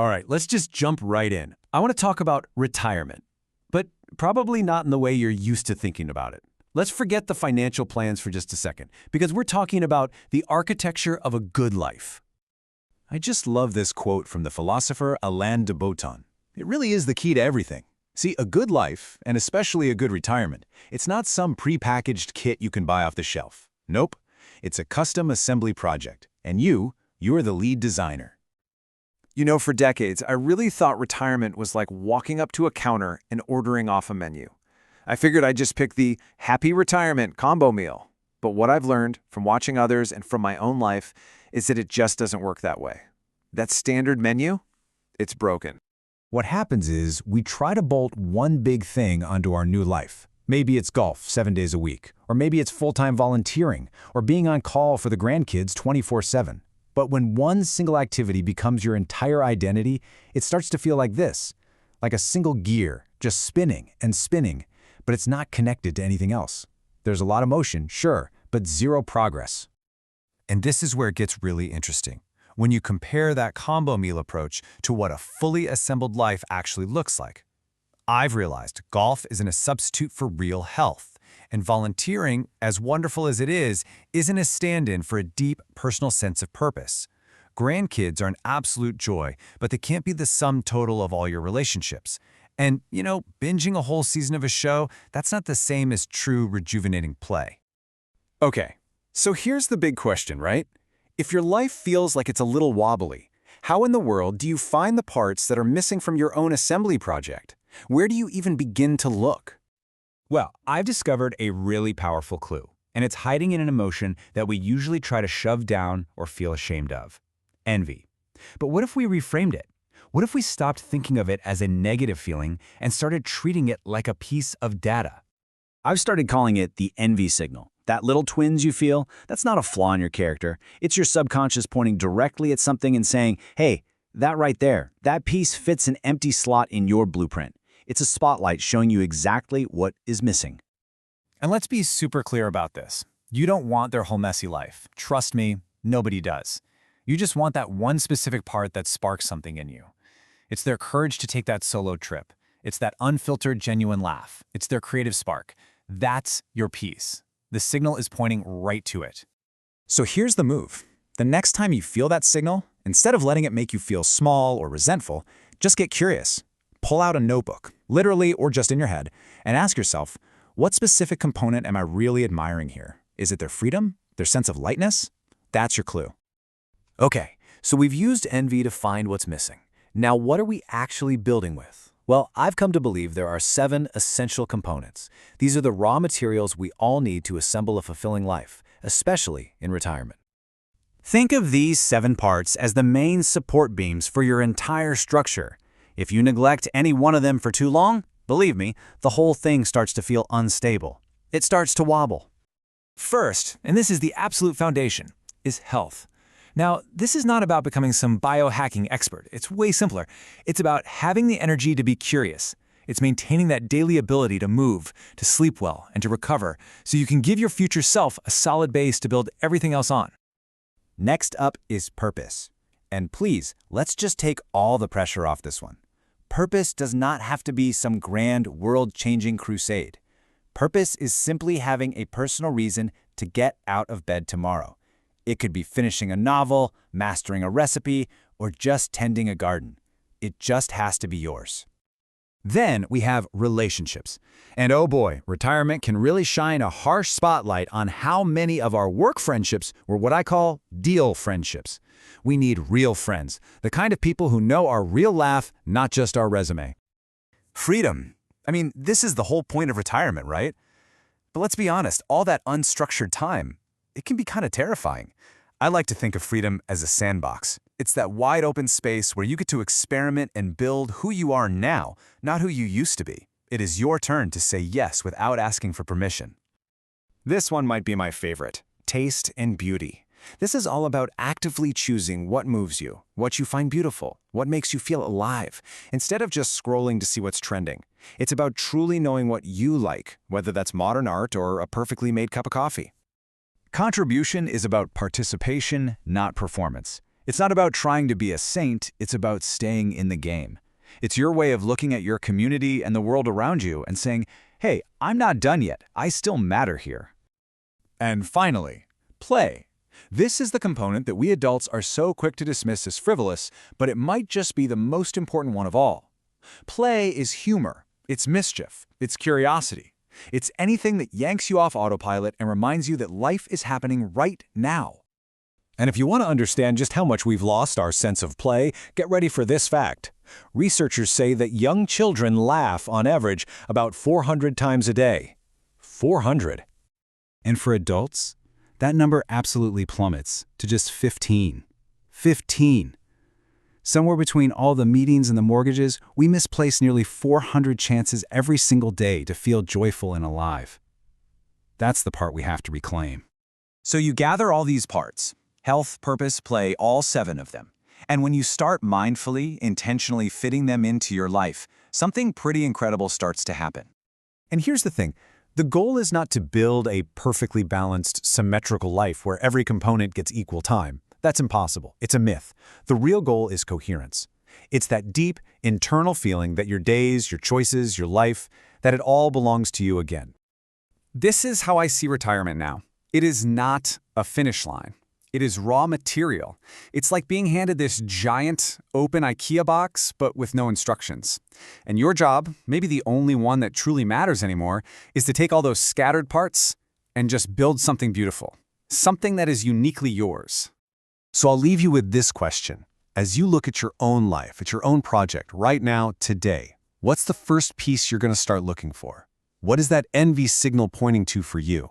All right, let's just jump right in. I want to talk about retirement, but probably not in the way you're used to thinking about it. Let's forget the financial plans for just a second, because we're talking about the architecture of a good life. I just love this quote from the philosopher Alain de Botton. It really is the key to everything. See, a good life, and especially a good retirement, it's not some pre-packaged kit you can buy off the shelf. Nope, it's a custom assembly project, and you're the lead designer. You know, for decades, I really thought retirement was like walking up to a counter and ordering off a menu. I figured I'd just pick the Happy Retirement combo meal. But what I've learned from watching others and from my own life is that it just doesn't work that way. That standard menu, it's broken. What happens is we try to bolt one big thing onto our new life. Maybe it's golf 7 days a week, or maybe it's full-time volunteering, or being on call for the grandkids 24/7. But when one single activity becomes your entire identity, it starts to feel like this, like a single gear, just spinning and spinning, but it's not connected to anything else. There's a lot of motion, sure, but zero progress. And this is where it gets really interesting. When you compare that combo meal approach to what a fully assembled life actually looks like. I've realized golf isn't a substitute for real health, and volunteering, as wonderful as it is, isn't a stand-in for a deep personal sense of purpose. Grandkids are an absolute joy, but they can't be the sum total of all your relationships. And, binging a whole season of a show, that's not the same as true rejuvenating play. Okay, so here's the big question, right? If your life feels like it's a little wobbly, how in the world do you find the parts that are missing from your own assembly project? Where do you even begin to look? Well, I've discovered a really powerful clue, and it's hiding in an emotion that we usually try to shove down or feel ashamed of: envy. But what if we reframed it? What if we stopped thinking of it as a negative feeling and started treating it like a piece of data? I've started calling it the envy signal. That little twinge you feel, that's not a flaw in your character. It's your subconscious pointing directly at something and saying, hey, that right there, that piece fits an empty slot in your blueprint. It's a spotlight showing you exactly what is missing. And let's be super clear about this. You don't want their whole messy life. Trust me, nobody does. You just want that one specific part that sparks something in you. It's their courage to take that solo trip. It's that unfiltered, genuine laugh. It's their creative spark. That's your piece. The signal is pointing right to it. So here's the move. The next time you feel that signal, instead of letting it make you feel small or resentful, just get curious. Pull out a notebook, literally or just in your head, and ask yourself, what specific component am I really admiring here? Is it their freedom? Their sense of lightness? That's your clue. Okay, so we've used envy to find what's missing. Now, what are we actually building with? Well, I've come to believe there are 7 essential components. These are the raw materials we all need to assemble a fulfilling life, especially in retirement. Think of these 7 parts as the main support beams for your entire structure. If you neglect any one of them for too long, believe me, the whole thing starts to feel unstable. It starts to wobble. First, and this is the absolute foundation, is health. Now, this is not about becoming some biohacking expert. It's way simpler. It's about having the energy to be curious. It's maintaining that daily ability to move, to sleep well, and to recover, so you can give your future self a solid base to build everything else on. Next up is purpose. And please, let's just take all the pressure off this one. Purpose does not have to be some grand, world-changing crusade. Purpose is simply having a personal reason to get out of bed tomorrow. It could be finishing a novel, mastering a recipe, or just tending a garden. It just has to be yours. Then we have relationships. And oh boy, retirement can really shine a harsh spotlight on how many of our work friendships were what I call deal friendships. We need real friends, the kind of people who know our real laugh, not just our resume. Freedom. I mean, this is the whole point of retirement, right? But let's be honest, all that unstructured time, it can be kind of terrifying. I like to think of freedom as a sandbox. It's that wide open space where you get to experiment and build who you are now, not who you used to be. It is your turn to say yes without asking for permission. This one might be my favorite: taste and beauty. This is all about actively choosing what moves you, what you find beautiful, what makes you feel alive, instead of just scrolling to see what's trending. It's about truly knowing what you like, whether that's modern art or a perfectly made cup of coffee. Contribution is about participation, not performance. It's not about trying to be a saint, it's about staying in the game. It's your way of looking at your community and the world around you and saying, hey, I'm not done yet, I still matter here. And finally, play. This is the component that we adults are so quick to dismiss as frivolous, but it might just be the most important one of all. Play is humor, it's mischief, it's curiosity. It's anything that yanks you off autopilot and reminds you that life is happening right now. And if you want to understand just how much we've lost our sense of play, get ready for this fact. Researchers say that young children laugh, on average, about 400 times a day. 400. And for adults, that number absolutely plummets to just 15. 15. Somewhere between all the meetings and the mortgages, we misplace nearly 400 chances every single day to feel joyful and alive. That's the part we have to reclaim. So you gather all these parts, health, purpose, play, all 7 of them. And when you start mindfully, intentionally fitting them into your life, something pretty incredible starts to happen. And here's the thing. The goal is not to build a perfectly balanced, symmetrical life where every component gets equal time. That's impossible. It's a myth. The real goal is coherence. It's that deep, internal feeling that your days, your choices, your life, that it all belongs to you again. This is how I see retirement now. It is not a finish line. It is raw material. It's like being handed this giant, open IKEA box, but with no instructions. And your job, maybe the only one that truly matters anymore, is to take all those scattered parts and just build something beautiful. Something that is uniquely yours. So I'll leave you with this question. As you look at your own life, at your own project, right now, today, what's the first piece you're going to start looking for? What is that envy signal pointing to for you?